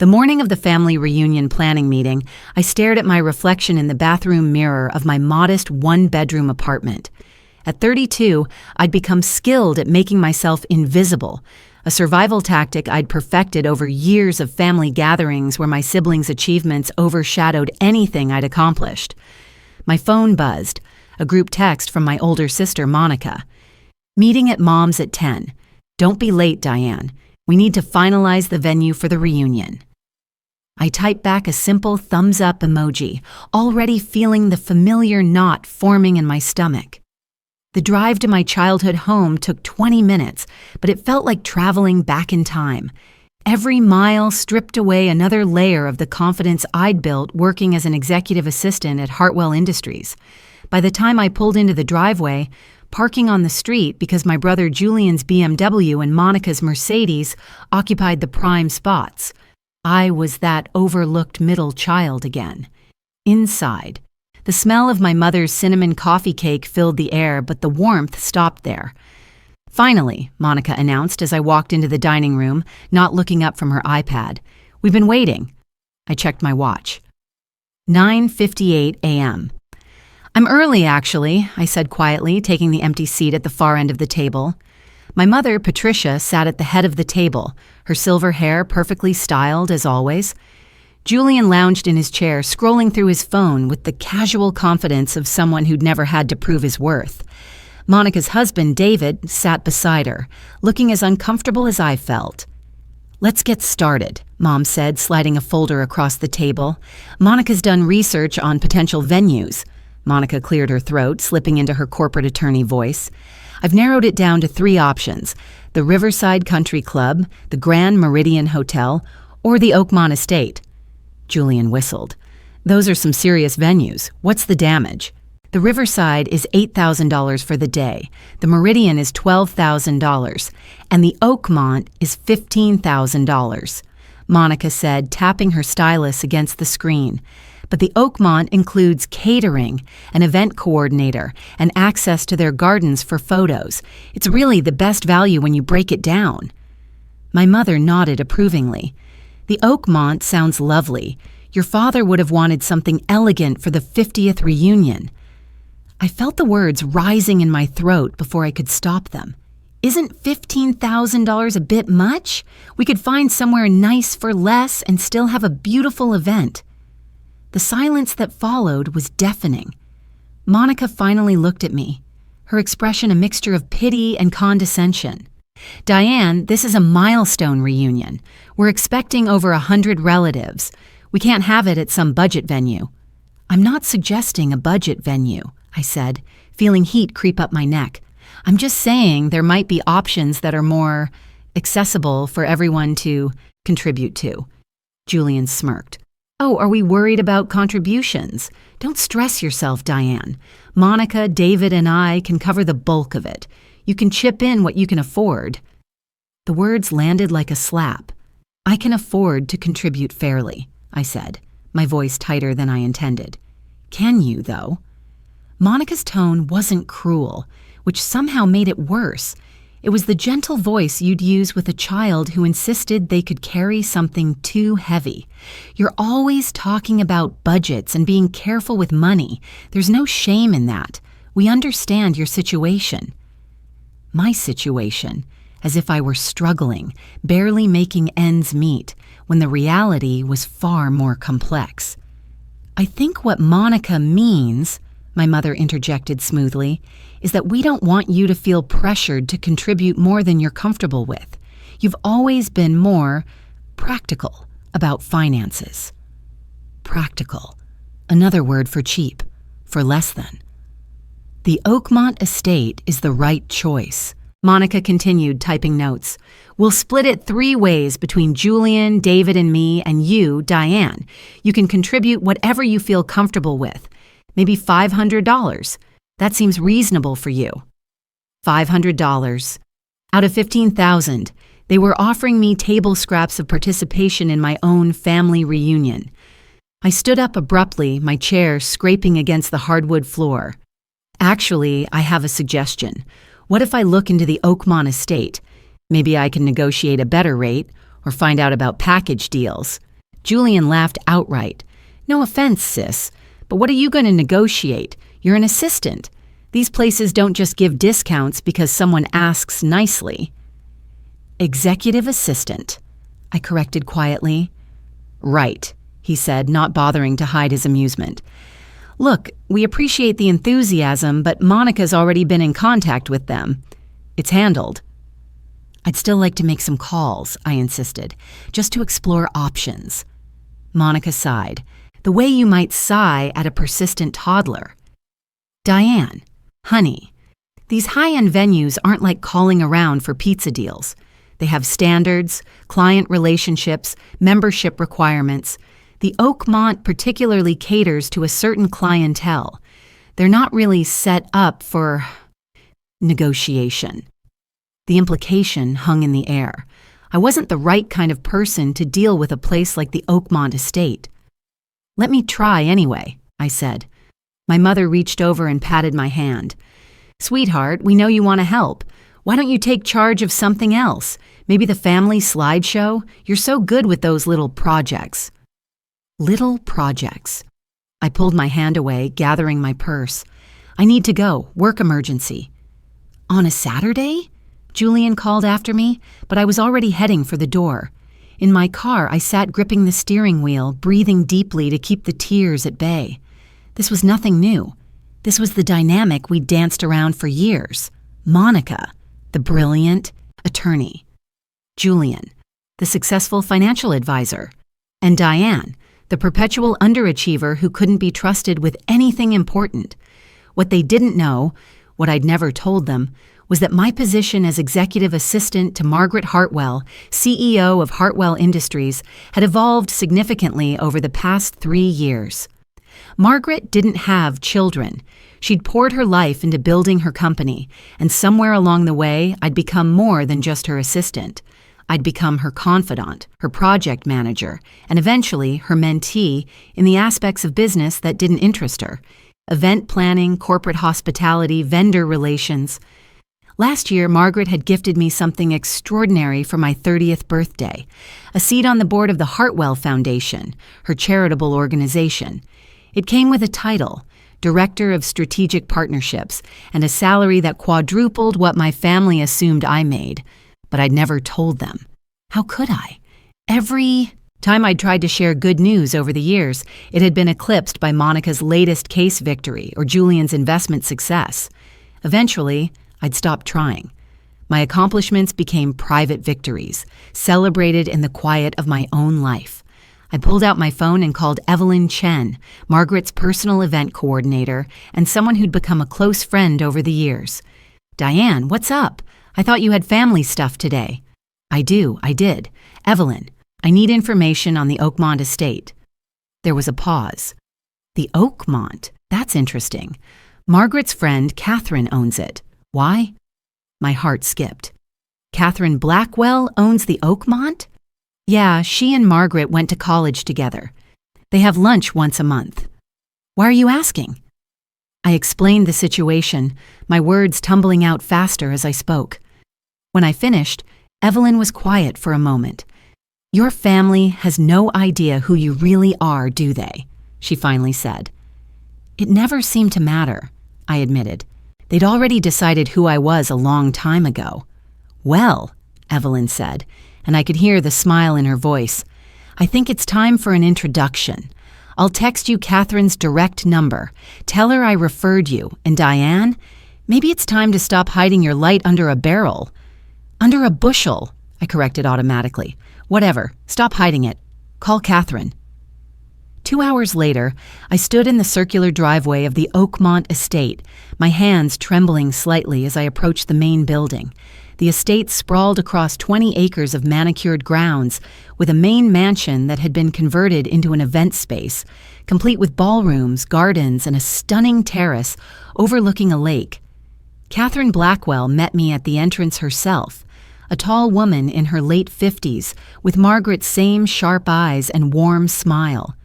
The morning of the family reunion planning meeting, I stared at my reflection in the bathroom mirror of my modest one-bedroom apartment. At 32, I'd become skilled at making myself invisible, a survival tactic I'd perfected over years of family gatherings where my siblings' achievements overshadowed anything I'd accomplished. My phone buzzed, a group text from my older sister, Monica. "Meeting at Mom's at 10. Don't be late, Diane. We need to finalize the venue for the reunion." I typed back a simple thumbs-up emoji, already feeling the familiar knot forming in my stomach. The drive to my childhood home took 20 minutes, but it felt like traveling back in time. Every mile stripped away another layer of the confidence I'd built working as an executive assistant at Hartwell Industries. By the time I pulled into the driveway, parking on the street because my brother Julian's BMW and Monica's Mercedes occupied the prime spots, I was that overlooked middle child again. Inside, the smell of my mother's cinnamon coffee cake filled the air, but the warmth stopped there. "Finally," Monica announced as I walked into the dining room, not looking up from her iPad. "We've been waiting." I checked my watch. 9:58 a.m. "I'm early, actually," I said quietly, taking the empty seat at the far end of the table. My mother, Patricia, sat at the head of the table, her silver hair perfectly styled as always. Julian lounged in his chair, scrolling through his phone with the casual confidence of someone who'd never had to prove his worth. Monica's husband, David, sat beside her, looking as uncomfortable as I felt. "Let's get started," Mom said, sliding a folder across the table. "Monica's done research on potential venues." Monica cleared her throat, slipping into her corporate attorney voice. "I've narrowed it down to 3 options: the Riverside Country Club, the Grand Meridian Hotel, or the Oakmont Estate." Julian whistled. "Those are some serious venues. What's the damage?" "The Riverside is $8,000 for the day, the Meridian is $12,000, and the Oakmont is $15,000, Monica said, tapping her stylus against the screen. "But the Oakmont includes catering, an event coordinator, and access to their gardens for photos. It's really the best value when you break it down." My mother nodded approvingly. "The Oakmont sounds lovely. Your father would have wanted something elegant for the 50th reunion." I felt the words rising in my throat before I could stop them. "Isn't $15,000 a bit much? We could find somewhere nice for less and still have a beautiful event." The silence that followed was deafening. Monica finally looked at me, her expression a mixture of pity and condescension. "Diane, this is a milestone reunion. We're expecting over 100 relatives. We can't have it at some budget venue." "I'm not suggesting a budget venue," I said, feeling heat creep up my neck. "I'm just saying there might be options that are more accessible for everyone to contribute to." Julian smirked. "Oh, are we worried about contributions? Don't stress yourself, Diane. Monica, David, and I can cover the bulk of it. You can chip in what you can afford." The words landed like a slap. "I can afford to contribute fairly," I said, my voice tighter than I intended. "Can you, though?" Monica's tone wasn't cruel, which somehow made it worse. It was the gentle voice you'd use with a child who insisted they could carry something too heavy. "You're always talking about budgets and being careful with money. There's no shame in that. We understand your situation." My situation, as if I were struggling, barely making ends meet, when the reality was far more complex. "I think what Monica means," my mother interjected smoothly, "is that we don't want you to feel pressured to contribute more than you're comfortable with. You've always been more practical about finances." Practical. Another word for cheap, for less than. "The Oakmont Estate is the right choice," Monica continued, typing notes. "We'll split it 3 ways between Julian, David, and me, and you, Diane. You can contribute whatever you feel comfortable with. Maybe $500. That seems reasonable for you." $500. Out of $15,000, they were offering me table scraps of participation in my own family reunion. I stood up abruptly, my chair scraping against the hardwood floor. "Actually, I have a suggestion. What if I look into the Oakmont Estate? Maybe I can negotiate a better rate or find out about package deals." Julian laughed outright. "No offense, sis, but what are you going to negotiate? You're an assistant. These places don't just give discounts because someone asks nicely." "Executive assistant," I corrected quietly. "Right," he said, not bothering to hide his amusement. "Look, we appreciate the enthusiasm, but Monica's already been in contact with them. It's handled." "I'd still like to make some calls," I insisted, "just to explore options." Monica sighed, the way you might sigh at a persistent toddler. "Diane, honey, these high-end venues aren't like calling around for pizza deals. They have standards, client relationships, membership requirements. The Oakmont particularly caters to a certain clientele. They're not really set up for negotiation." The implication hung in the air. I wasn't the right kind of person to deal with a place like the Oakmont Estate. "Let me try anyway," I said. My mother reached over and patted my hand. "Sweetheart, we know you want to help. Why don't you take charge of something else? Maybe the family slideshow? You're so good with those little projects." Little projects. I pulled my hand away, gathering my purse. "I need to go. Work emergency." "On a Saturday?" Julian called after me, but I was already heading for the door. In my car, I sat gripping the steering wheel, breathing deeply to keep the tears at bay. This was nothing new. This was the dynamic we'd danced around for years. Monica, the brilliant attorney. Julian, the successful financial advisor. And Diane, the perpetual underachiever who couldn't be trusted with anything important. What they didn't know, what I'd never told them, was that my position as executive assistant to Margaret Hartwell, CEO of Hartwell Industries, had evolved significantly over the past 3 years. Margaret didn't have children. She'd poured her life into building her company, and somewhere along the way, I'd become more than just her assistant. I'd become her confidant, her project manager, and eventually her mentee in the aspects of business that didn't interest her: event planning, corporate hospitality, vendor relations. Last year, Margaret had gifted me something extraordinary for my 30th birthday, a seat on the board of the Hartwell Foundation, her charitable organization. It came with a title, Director of Strategic Partnerships, and a salary that quadrupled what my family assumed I made. But I'd never told them. How could I? Every time I'd tried to share good news over the years, it had been eclipsed by Monica's latest case victory or Julian's investment success. Eventually, I'd stopped trying. My accomplishments became private victories, celebrated in the quiet of my own life. I pulled out my phone and called Evelyn Chen, Margaret's personal event coordinator and someone who'd become a close friend over the years. "Diane, what's up? I thought you had family stuff today." I did. "Evelyn, I need information on the Oakmont Estate." There was a pause. "The Oakmont? That's interesting. Margaret's friend, Catherine, owns it. Why?" My heart skipped. "Catherine Blackwell owns the Oakmont?" "Yeah, she and Margaret went to college together. They have lunch once a month." "Why are you asking?" I explained the situation, my words tumbling out faster as I spoke. When I finished, Evelyn was quiet for a moment. "Your family has no idea who you really are, do they?" she finally said. "It never seemed to matter," I admitted. "They'd already decided who I was a long time ago." "Well," Evelyn said, and I could hear the smile in her voice, "I think it's time for an introduction. I'll text you Catherine's direct number. Tell her I referred you. And Diane, maybe it's time to stop hiding your light under a barrel." "Under a bushel," I corrected automatically. "Whatever, stop hiding it. Call Catherine." 2 hours later, I stood in the circular driveway of the Oakmont Estate, my hands trembling slightly as I approached the main building. The estate sprawled across 20 acres of manicured grounds, with a main mansion that had been converted into an event space, complete with ballrooms, gardens, and a stunning terrace overlooking a lake. Catherine Blackwell met me at the entrance herself, a tall woman in her late 50s, with Margaret's same sharp eyes and warm smile.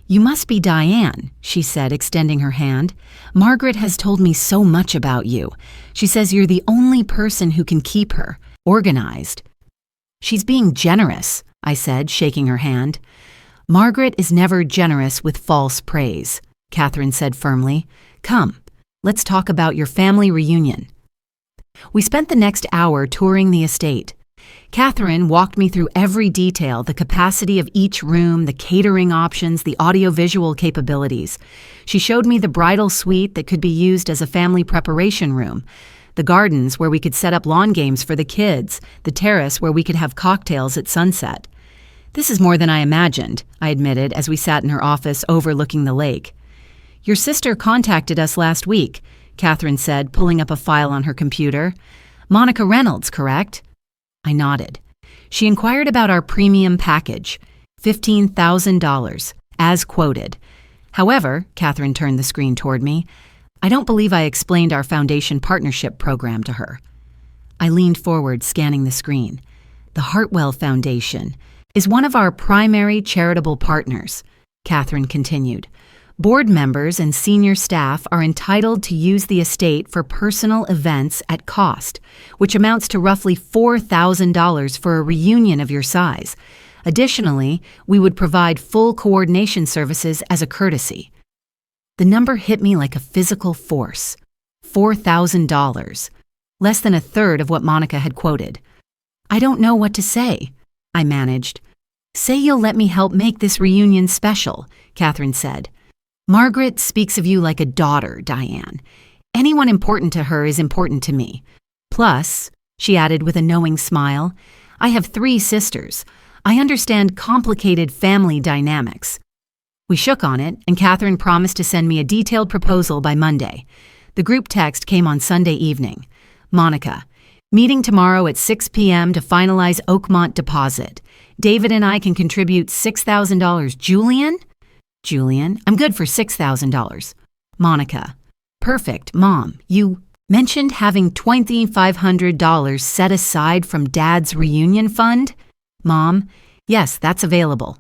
"You must be Diane," she said, extending her hand. "Margaret has told me so much about you. She says you're the only person who can keep her organized." "She's being generous," I said, shaking her hand. Margaret is never generous with false praise, Catherine said firmly. Come, let's talk about your family reunion. We spent the next hour touring the estate. Catherine walked me through every detail, the capacity of each room, the catering options, the audiovisual capabilities. She showed me the bridal suite that could be used as a family preparation room, the gardens where we could set up lawn games for the kids, the terrace where we could have cocktails at sunset. This is more than I imagined, I admitted as we sat in her office overlooking the lake. Your sister contacted us last week, Catherine said, pulling up a file on her computer. Monica Reynolds, correct? I nodded. She inquired about our premium package, $15,000, as quoted. However, Catherine turned the screen toward me, I don't believe I explained our foundation partnership program to her. I leaned forward, scanning the screen. The Hartwell Foundation is one of our primary charitable partners, Catherine continued. Board members and senior staff are entitled to use the estate for personal events at cost, which amounts to roughly $4,000 for a reunion of your size. Additionally, we would provide full coordination services as a courtesy. The number hit me like a physical force. $4,000, less than a third of what Monica had quoted. I don't know what to say, I managed. Say you'll let me help make this reunion special, Catherine said. Margaret speaks of you like a daughter, Diane. Anyone important to her is important to me. Plus, she added with a knowing smile, I have 3 sisters. I understand complicated family dynamics. We shook on it, and Catherine promised to send me a detailed proposal by Monday. The group text came on Sunday evening. Monica, meeting tomorrow at 6 p.m. to finalize Oakmont deposit. David and I can contribute $6,000. Julian, I'm good for $6,000. Monica, perfect, Mom. You mentioned having $2,500 set aside from Dad's reunion fund? Mom, yes, that's available.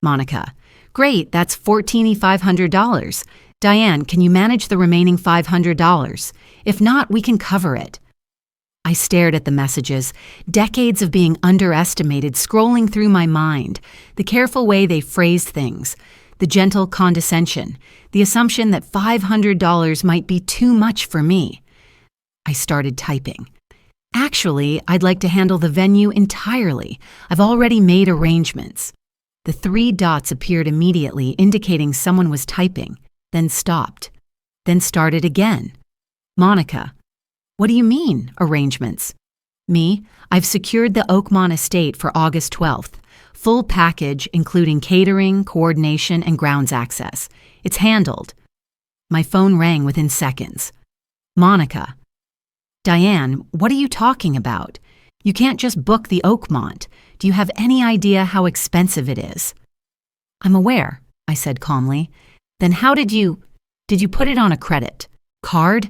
Monica, great, that's $1,400. Diane, can you manage the remaining $500? If not, we can cover it. I stared at the messages, decades of being underestimated scrolling through my mind, the careful way they phrased things, the gentle condescension, the assumption that $500 might be too much for me. I started typing. Actually, I'd like to handle the venue entirely. I've already made arrangements. The 3 dots appeared immediately, indicating someone was typing, then stopped, then started again. Monica, what do you mean, arrangements? Me, I've secured the Oakmont Estate for August 12th. Full package, including catering, coordination, and grounds access. It's handled. My phone rang within seconds. Monica. Diane, what are you talking about? You can't just book the Oakmont. Do you have any idea how expensive it is? I'm aware, I said calmly. Then how did you put it on a credit card?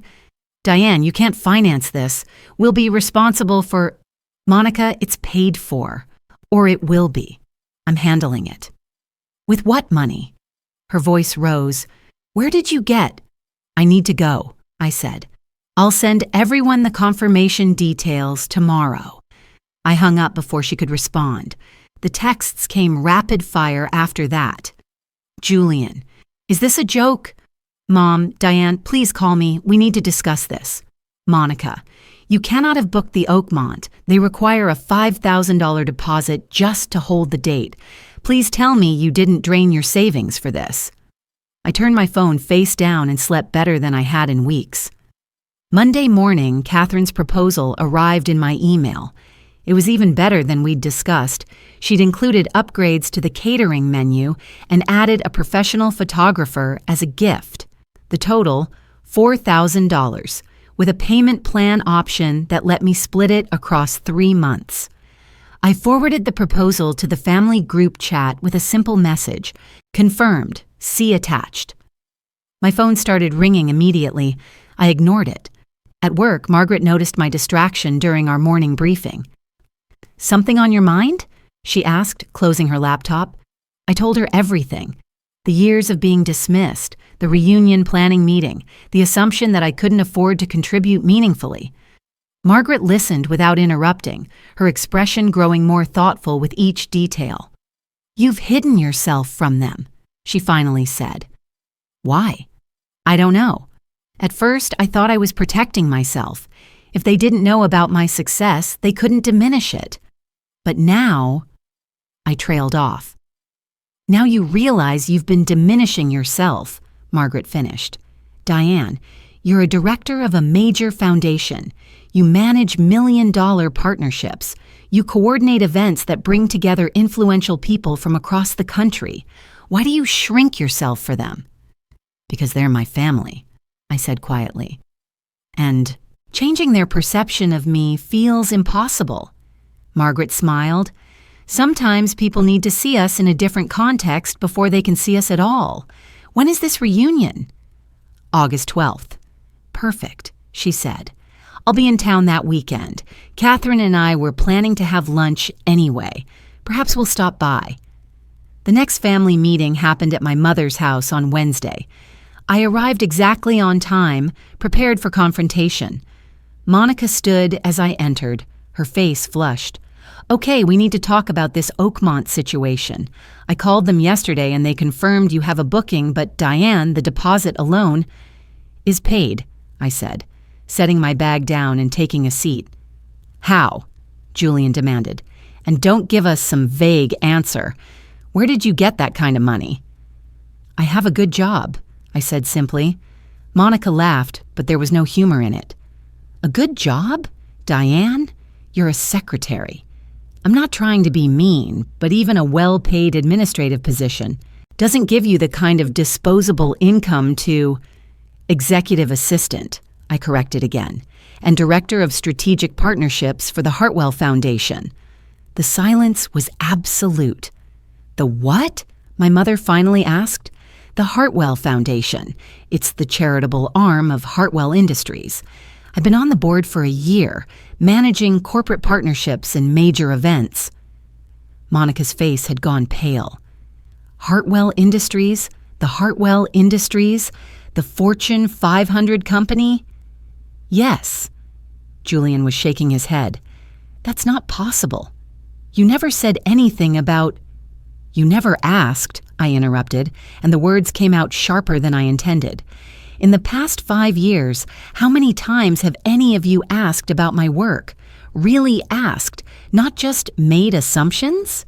Diane, you can't finance this. We'll be responsible for... Monica, it's paid for. Or it will be. I'm handling it. With what money? Her voice rose. Where did you get? I need to go, I said. I'll send everyone the confirmation details tomorrow. I hung up before she could respond. The texts came rapid fire after that. Julian, is this a joke? Mom, Diane, please call me. We need to discuss this. Monica, you cannot have booked the Oakmont. They require a $5,000 deposit just to hold the date. Please tell me you didn't drain your savings for this. I turned my phone face down and slept better than I had in weeks. Monday morning, Catherine's proposal arrived in my email. It was even better than we'd discussed. She'd included upgrades to the catering menu and added a professional photographer as a gift. The total, $4,000. With a payment plan option that let me split it across 3 months. I forwarded the proposal to the family group chat with a simple message, confirmed, see attached. My phone started ringing immediately. I ignored it. At work, Margaret noticed my distraction during our morning briefing. Something on your mind? She asked, closing her laptop. I told her everything. The years of being dismissed, the reunion planning meeting, the assumption that I couldn't afford to contribute meaningfully. Margaret listened without interrupting, her expression growing more thoughtful with each detail. You've hidden yourself from them, she finally said. Why? I don't know. At first, I thought I was protecting myself. If they didn't know about my success, they couldn't diminish it. But now, I trailed off. Now you realize you've been diminishing yourself, Margaret finished. Diane, you're a director of a major foundation. You manage million-dollar partnerships. You coordinate events that bring together influential people from across the country. Why do you shrink yourself for them? Because they're my family, I said quietly. And changing their perception of me feels impossible. Margaret smiled. Sometimes people need to see us in a different context before they can see us at all. When is this reunion? August 12th. Perfect, she said. I'll be in town that weekend. Catherine and I were planning to have lunch anyway. Perhaps we'll stop by. The next family meeting happened at my mother's house on Wednesday. I arrived exactly on time, prepared for confrontation. Monica stood as I entered, her face flushed. Okay, we need to talk about this Oakmont situation. I called them yesterday and they confirmed you have a booking, but Diane, the deposit alone, is paid, I said, setting my bag down and taking a seat. How? Julian demanded. And don't give us some vague answer. Where did you get that kind of money? I have a good job, I said simply. Monica laughed, but there was no humor in it. A good job? Diane? You're a secretary. I'm not trying to be mean, but even a well-paid administrative position doesn't give you the kind of disposable income to executive assistant, I corrected again, and director of strategic partnerships for the Hartwell Foundation. The silence was absolute. The what? My mother finally asked. The Hartwell Foundation. It's the charitable arm of Hartwell Industries. I've been on the board for a year, managing corporate partnerships and major events. Monica's face had gone pale. Hartwell Industries? The Hartwell Industries? The Fortune 500 company? Yes. Julian was shaking his head. That's not possible. You never said anything about... You never asked, I interrupted, and the words came out sharper than I intended. In the past 5 years, how many times have any of you asked about my work? Really asked, not just made assumptions?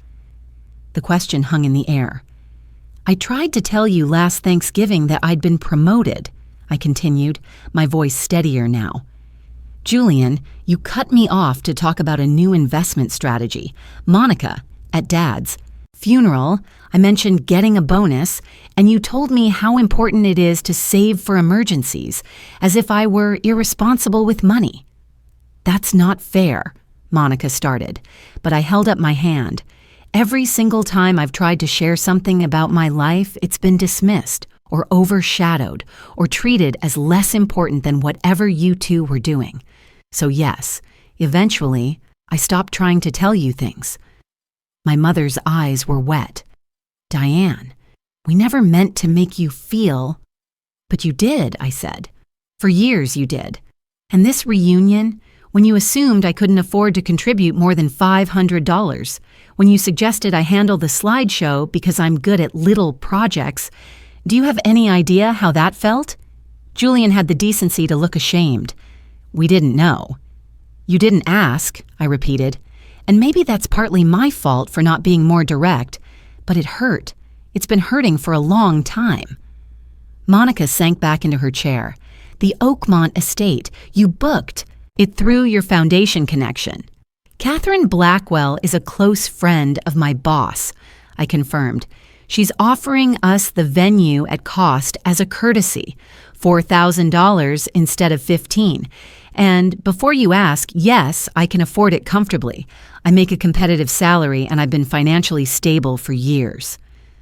The question hung in the air. I tried to tell you last Thanksgiving that I'd been promoted, I continued, my voice steadier now. Julian, you cut me off to talk about a new investment strategy. Monica, at Dad's funeral, I mentioned getting a bonus, and you told me how important it is to save for emergencies, as if I were irresponsible with money. That's not fair, Monica started, but I held up my hand. Every single time I've tried to share something about my life, it's been dismissed or overshadowed or treated as less important than whatever you two were doing. So yes, eventually, I stopped trying to tell you things. My mother's eyes were wet. Diane, we never meant to make you feel... But you did, I said. For years you did. And this reunion, when you assumed I couldn't afford to contribute more than $500, when you suggested I handle the slideshow because I'm good at little projects, do you have any idea how that felt? Julian had the decency to look ashamed. We didn't know. You didn't ask, I repeated. And maybe that's partly my fault for not being more direct, but it hurt. It's been hurting for a long time. Monica sank back into her chair. The Oakmont Estate, you booked it through your foundation connection. Catherine Blackwell is a close friend of my boss, I confirmed. She's offering us the venue at cost as a courtesy, $4,000 instead of $15,000. And before you ask, yes, I can afford it comfortably. I make a competitive salary and I've been financially stable for years.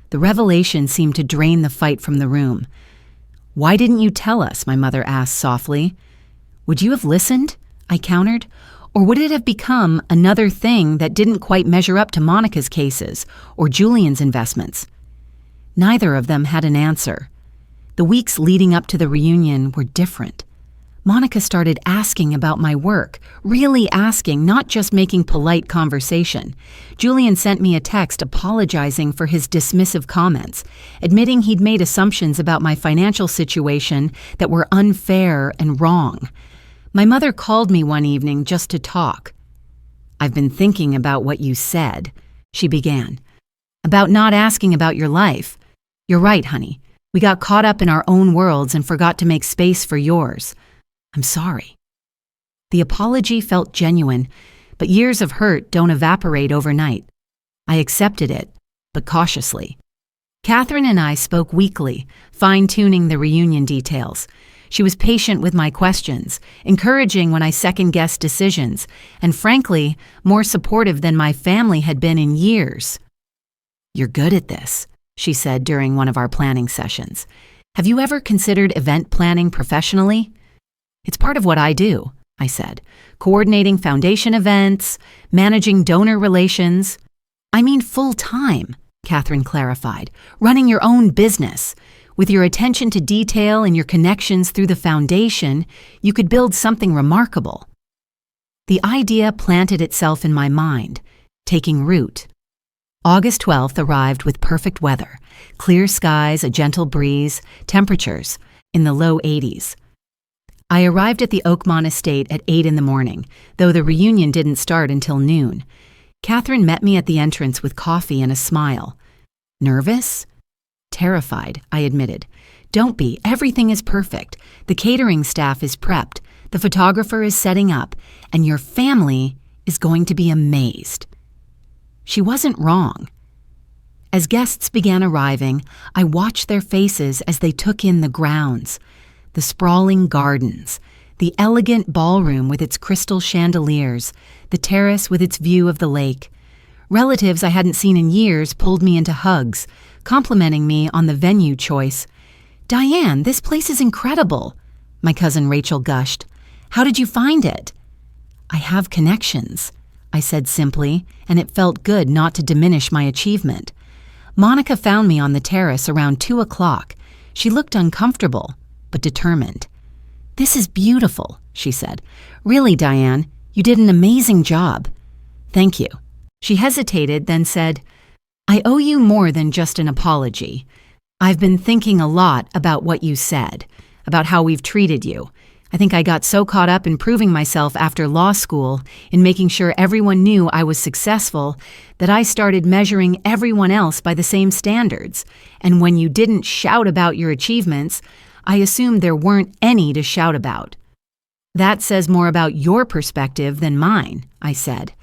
The revelation seemed to drain the fight from the room. Why didn't you tell us? My mother asked softly. Would you have listened? I countered. Or would it have become another thing that didn't quite measure up to Monica's cases or Julian's investments? Neither of them had an answer. The weeks leading up to the reunion were different. Monica started asking about my work, really asking, not just making polite conversation. Julian sent me a text apologizing for his dismissive comments, admitting he'd made assumptions about my financial situation that were unfair and wrong. My mother called me one evening just to talk. "I've been thinking about what you said," she began. "About not asking about your life. You're right, honey. We got caught up in our own worlds and forgot to make space for yours. I'm sorry." The apology felt genuine, but years of hurt don't evaporate overnight. I accepted it, but cautiously. Catherine and I spoke weekly, fine-tuning the reunion details. She was patient with my questions, encouraging when I second-guessed decisions, and frankly, more supportive than my family had been in years. "You're good at this," she said during one of our planning sessions. "Have you ever considered event planning professionally?" "It's part of what I do," I said. "Coordinating foundation events, managing donor relations." "I mean full-time," Catherine clarified. "Running your own business. With your attention to detail and your connections through the foundation, you could build something remarkable." The idea planted itself in my mind, taking root. August 12th arrived with perfect weather, clear skies, a gentle breeze, temperatures in the low 80s. I arrived at the Oakmont Estate at 8 in the morning, though the reunion didn't start until noon. Catherine met me at the entrance with coffee and a smile. "Nervous?" "Terrified," I admitted. "Don't be. Everything is perfect. The catering staff is prepped, the photographer is setting up, and your family is going to be amazed." She wasn't wrong. As guests began arriving, I watched their faces as they took in the grounds, the sprawling gardens, the elegant ballroom with its crystal chandeliers, the terrace with its view of the lake. Relatives I hadn't seen in years pulled me into hugs, complimenting me on the venue choice. "Diane, this place is incredible," my cousin Rachel gushed. "How did you find it?" "I have connections," I said simply, and it felt good not to diminish my achievement. Monica found me on the terrace around 2 o'clock. She looked uncomfortable, but determined. "This is beautiful," she said. "Really, Diane, you did an amazing job." "Thank you." She hesitated, then said, "I owe you more than just an apology. I've been thinking a lot about what you said, about how we've treated you. I think I got so caught up in proving myself after law school, in making sure everyone knew I was successful, that I started measuring everyone else by the same standards. And when you didn't shout about your achievements, I assumed there weren't any to shout about." "That says more about your perspective than mine," I said.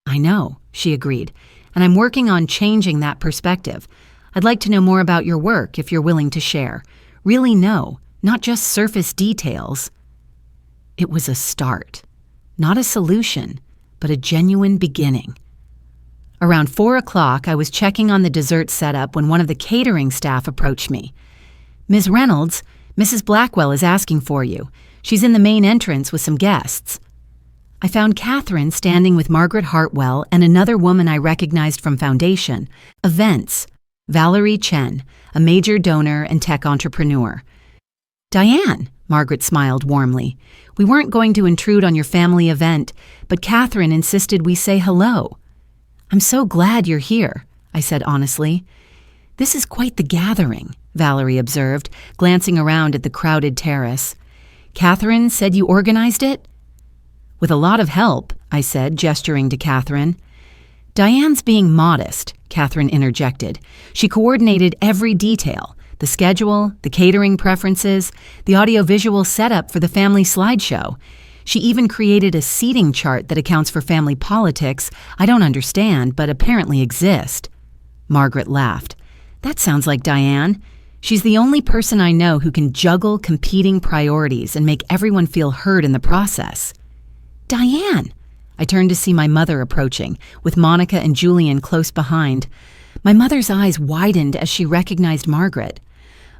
"I know," she agreed, "and I'm working on changing that perspective. I'd like to know more about your work if you're willing to share. Really know, not just surface details." It was a start, not a solution, but a genuine beginning. Around 4 o'clock, I was checking on the dessert setup when one of the catering staff approached me. "Ms. Reynolds, Mrs. Blackwell is asking for you. She's in the main entrance with some guests." I found Catherine standing with Margaret Hartwell and another woman I recognized from Foundation, Events, Valerie Chen, a major donor and tech entrepreneur. "Diane," Margaret smiled warmly. "We weren't going to intrude on your family event, but Catherine insisted we say hello." "I'm so glad you're here," I said honestly. "This is quite the gathering," Valerie observed, glancing around at the crowded terrace. "Catherine said you organized it?" "With a lot of help," I said, gesturing to Catherine. "Diane's being modest," Catherine interjected. "She coordinated every detail, the schedule, the catering preferences, the audiovisual setup for the family slideshow. She even created a seating chart that accounts for family politics I don't understand but apparently exist." Margaret laughed. "That sounds like Diane. She's the only person I know who can juggle competing priorities and make everyone feel heard in the process." "Diane!" I turned to see my mother approaching, with Monica and Julian close behind. My mother's eyes widened as she recognized Margaret.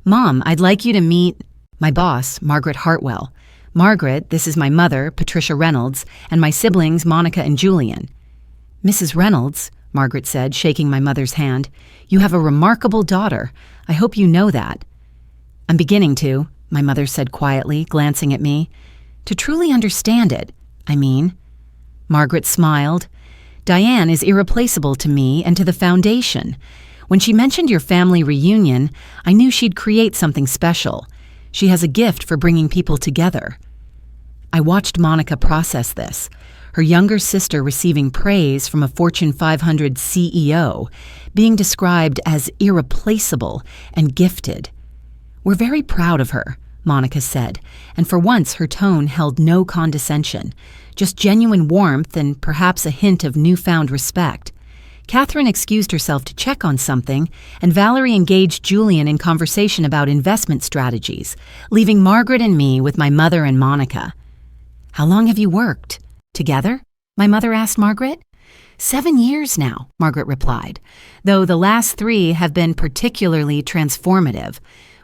"Mom, I'd like you to meet my boss, Margaret Hartwell. Margaret, this is my mother, Patricia Reynolds, and my siblings, Monica and Julian." "Mrs. Reynolds," Margaret said, shaking my mother's hand, "you have a remarkable daughter. I hope you know that." "I'm beginning to," my mother said quietly, glancing at me. To truly understand it, I mean. Margaret smiled. Diane is irreplaceable to me and to the foundation. When she mentioned your family reunion, I knew she'd create something special. She has a gift for bringing people together. I watched Monica process this, her younger sister receiving praise from a Fortune 500 CEO, being described as irreplaceable and gifted. We're very proud of her, Monica said, and for once her tone held no condescension, just genuine warmth and perhaps a hint of newfound respect. Catherine excused herself to check on something, and Valerie engaged Julian in conversation about investment strategies, leaving Margaret and me with my mother and Monica. "How long have you worked? Together?" my mother asked Margaret. 7 years now, Margaret replied, though the last 3 have been particularly transformative.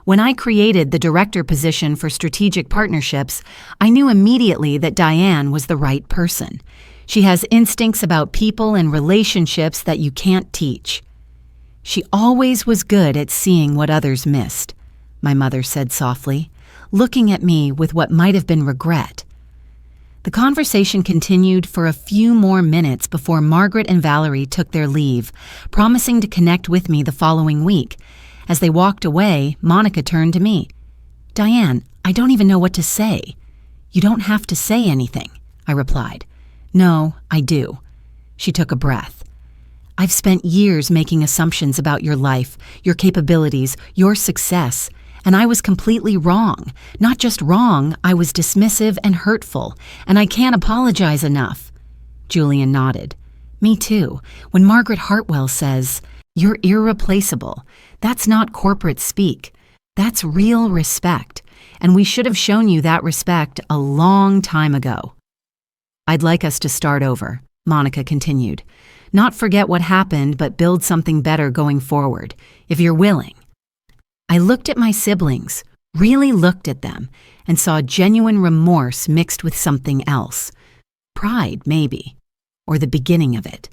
When I created the director position for strategic partnerships, I knew immediately that Diane was the right person. She has instincts about people and relationships that you can't teach. She always was good at seeing what others missed, my mother said softly, looking at me with what might have been regret. The conversation continued for a few more minutes before Margaret and Valerie took their leave, promising to connect with me the following week. As they walked away, Monica turned to me. "Diane, I don't even know what to say." "You don't have to say anything," I replied. "No, I do." She took a breath. "I've spent years making assumptions about your life, your capabilities, your success, and I was completely wrong. Not just wrong, I was dismissive and hurtful, and I can't apologize enough." Julian nodded. "Me too. When Margaret Hartwell says, 'You're irreplaceable,' that's not corporate speak. That's real respect, and we should have shown you that respect a long time ago." "I'd like us to start over," Monica continued. "Not forget what happened, but build something better going forward, if you're willing." I looked at my siblings, really looked at them, and saw genuine remorse mixed with something else. Pride, maybe, or the beginning of it.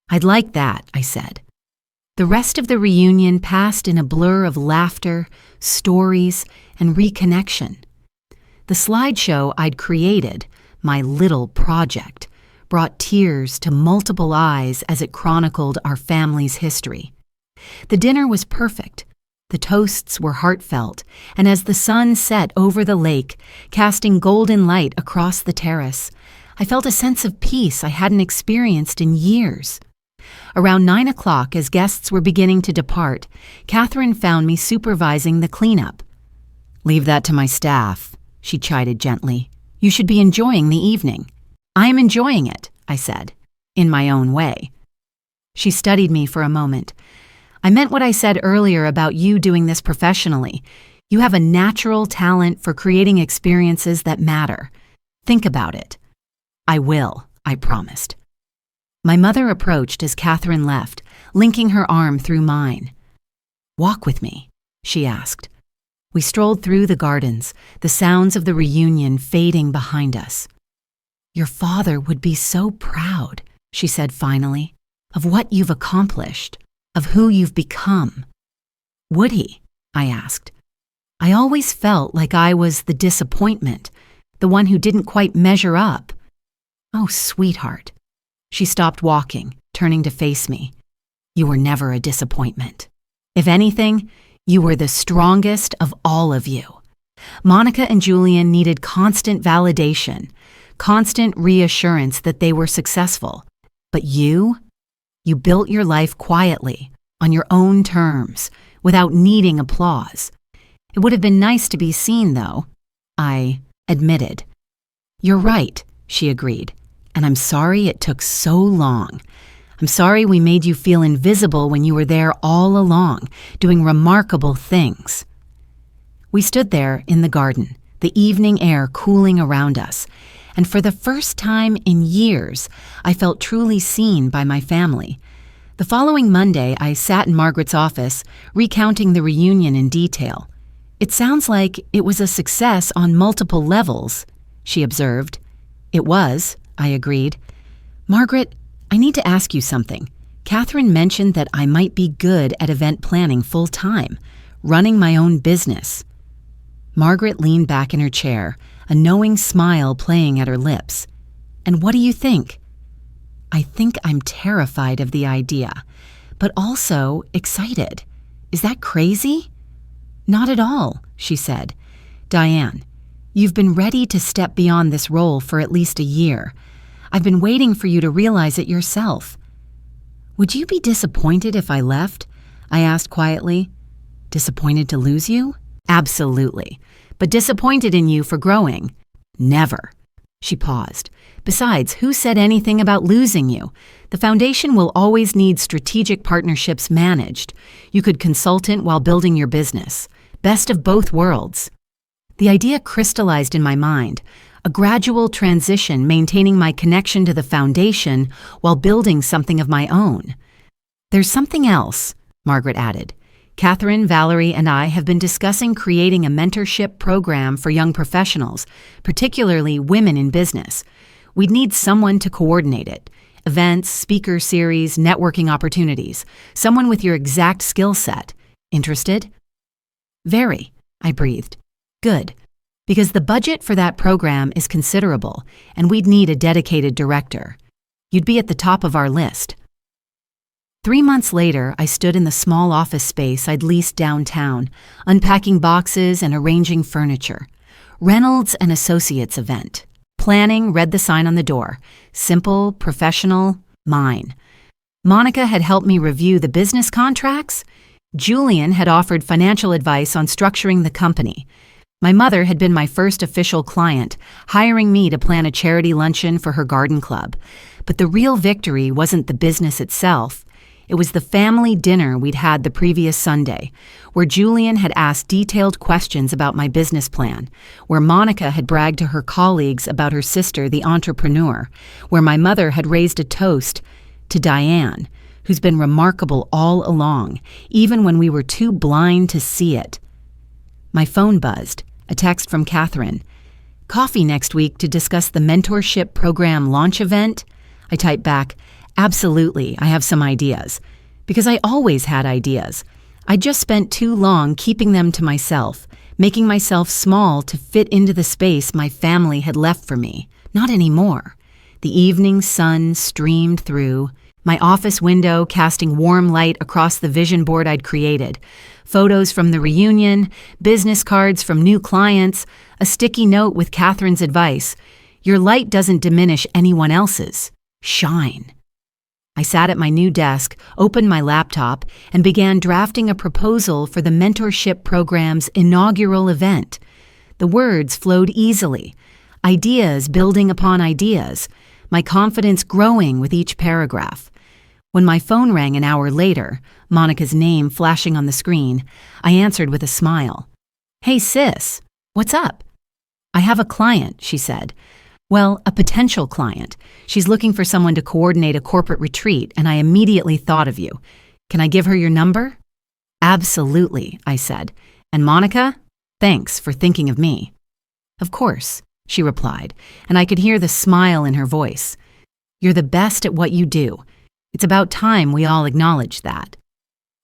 "I'd like that," I said. The rest of the reunion passed in a blur of laughter, stories, and reconnection. The slideshow I'd created, my little project, brought tears to multiple eyes as it chronicled our family's history. The dinner was perfect. The toasts were heartfelt, and as the sun set over the lake, casting golden light across the terrace, I felt a sense of peace I hadn't experienced in years. Around 9 o'clock, as guests were beginning to depart, Catherine found me supervising the cleanup. "Leave that to my staff," she chided gently. "You should be enjoying the evening." "I am enjoying it," I said, in my own way. She studied me for a moment. "I meant what I said earlier about you doing this professionally. You have a natural talent for creating experiences that matter. Think about it." "I will," I promised. My mother approached as Catherine left, linking her arm through mine. "Walk with me," she asked. We strolled through the gardens, the sounds of the reunion fading behind us. "Your father would be so proud," she said finally, "of what you've accomplished, of who you've become." "Would he?" I asked. I always felt like I was the disappointment, the one who didn't quite measure up. "Oh, sweetheart." She stopped walking, turning to face me. "You were never a disappointment. If anything, you were the strongest of all of you." Monica and Julian needed constant validation, constant reassurance that they were successful. But you built your life quietly, on your own terms, without needing applause. It would have been nice to be seen, though, I admitted. "You're right," she agreed. "And I'm sorry it took so long. I'm sorry we made you feel invisible when you were there all along, doing remarkable things." We stood there in the garden, the evening air cooling around us, and for the first time in years, I felt truly seen by my family. The following Monday, I sat in Margaret's office, recounting the reunion in detail. "It sounds like it was a success on multiple levels," she observed. "It was," I agreed. "Margaret, I need to ask you something. Catherine mentioned that I might be good at event planning full-time, running my own business." Margaret leaned back in her chair, a knowing smile playing at her lips. "And what do you think?" "I think I'm terrified of the idea, but also excited. Is that crazy?" "Not at all," she said. "Diane, you've been ready to step beyond this role for at least a year. I've been waiting for you to realize it yourself." "Would you be disappointed if I left?" I asked quietly. "Disappointed to lose you?" "Absolutely. But disappointed in you for growing?" "Never." She paused. "Besides, who said anything about losing you? The foundation will always need strategic partnerships managed. You could consultant while building your business. Best of both worlds." The idea crystallized in my mind, a gradual transition maintaining my connection to the foundation while building something of my own. "There's something else," Margaret added. "Catherine, Valerie, and I have been discussing creating a mentorship program for young professionals, particularly women in business. We'd need someone to coordinate it. Events, speaker series, networking opportunities. Someone with your exact skill set. Interested?" "Very," I breathed. "Good. Because the budget for that program is considerable, and we'd need a dedicated director. You'd be at the top of our list." 3 months later, I stood in the small office space I'd leased downtown, unpacking boxes and arranging furniture. Reynolds and Associates event. Planning read the sign on the door. Simple, professional, mine. Monica had helped me review the business contracts. Julian had offered financial advice on structuring the company. My mother had been my first official client, hiring me to plan a charity luncheon for her garden club. But the real victory wasn't the business itself. It was the family dinner we'd had the previous Sunday, where Julian had asked detailed questions about my business plan, where Monica had bragged to her colleagues about her sister, the entrepreneur, where my mother had raised a toast to Diane, who's been remarkable all along, even when we were too blind to see it. My phone buzzed, a text from Catherine. "Coffee next week to discuss the mentorship program launch event?" I typed back, "Absolutely, I have some ideas." Because I always had ideas. I just spent too long keeping them to myself, making myself small to fit into the space my family had left for me. Not anymore. The evening sun streamed through, my office window casting warm light across the vision board I'd created. Photos from the reunion, business cards from new clients, a sticky note with Catherine's advice. "Your light doesn't diminish anyone else's. Shine." I sat at my new desk, opened my laptop, and began drafting a proposal for the mentorship program's inaugural event. The words flowed easily, ideas building upon ideas, my confidence growing with each paragraph. When my phone rang an hour later, Monica's name flashing on the screen, I answered with a smile. "Hey sis, what's up?" "I have a client," she said. "Well, a potential client. She's looking for someone to coordinate a corporate retreat, and I immediately thought of you. Can I give her your number?" "Absolutely," I said. "And Monica, thanks for thinking of me." "Of course," she replied, and I could hear the smile in her voice. "You're the best at what you do. It's about time we all acknowledge that."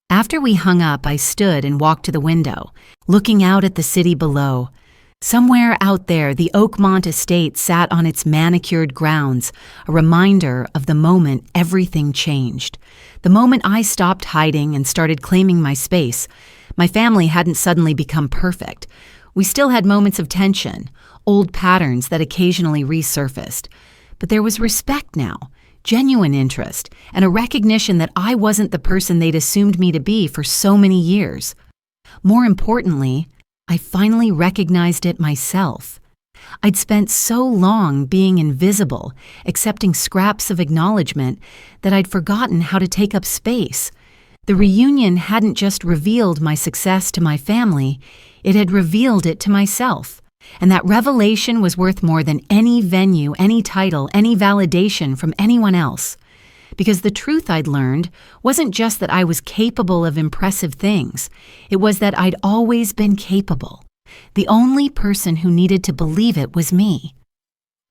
After we hung up, I stood and walked to the window, looking out at the city below. Somewhere out there, the Oakmont Estate sat on its manicured grounds, a reminder of the moment everything changed. The moment I stopped hiding and started claiming my space. My family hadn't suddenly become perfect. We still had moments of tension, old patterns that occasionally resurfaced. But there was respect now, genuine interest, and a recognition that I wasn't the person they'd assumed me to be for so many years. More importantly, I finally recognized it myself. I'd spent so long being invisible, accepting scraps of acknowledgement, that I'd forgotten how to take up space. The reunion hadn't just revealed my success to my family, it had revealed it to myself. And that revelation was worth more than any venue, any title, any validation from anyone else. Because the truth I'd learned wasn't just that I was capable of impressive things. It was that I'd always been capable. The only person who needed to believe it was me.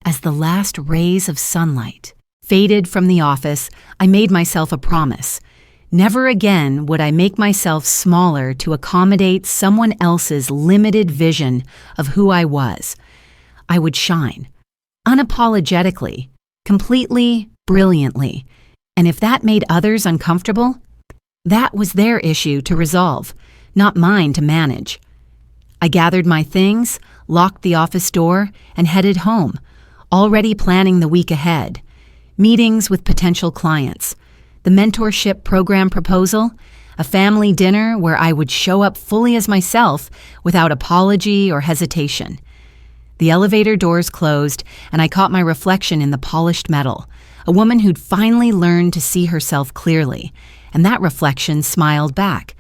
As the last rays of sunlight faded from the office, I made myself a promise. Never again would I make myself smaller to accommodate someone else's limited vision of who I was. I would shine. Unapologetically, completely, brilliantly. And if that made others uncomfortable, that was their issue to resolve, not mine to manage. I gathered my things, locked the office door, and headed home, already planning the week ahead. Meetings with potential clients, the mentorship program proposal, a family dinner where I would show up fully as myself without apology or hesitation. The elevator doors closed, and I caught my reflection in the polished metal, a woman who'd finally learned to see herself clearly, and that reflection smiled back.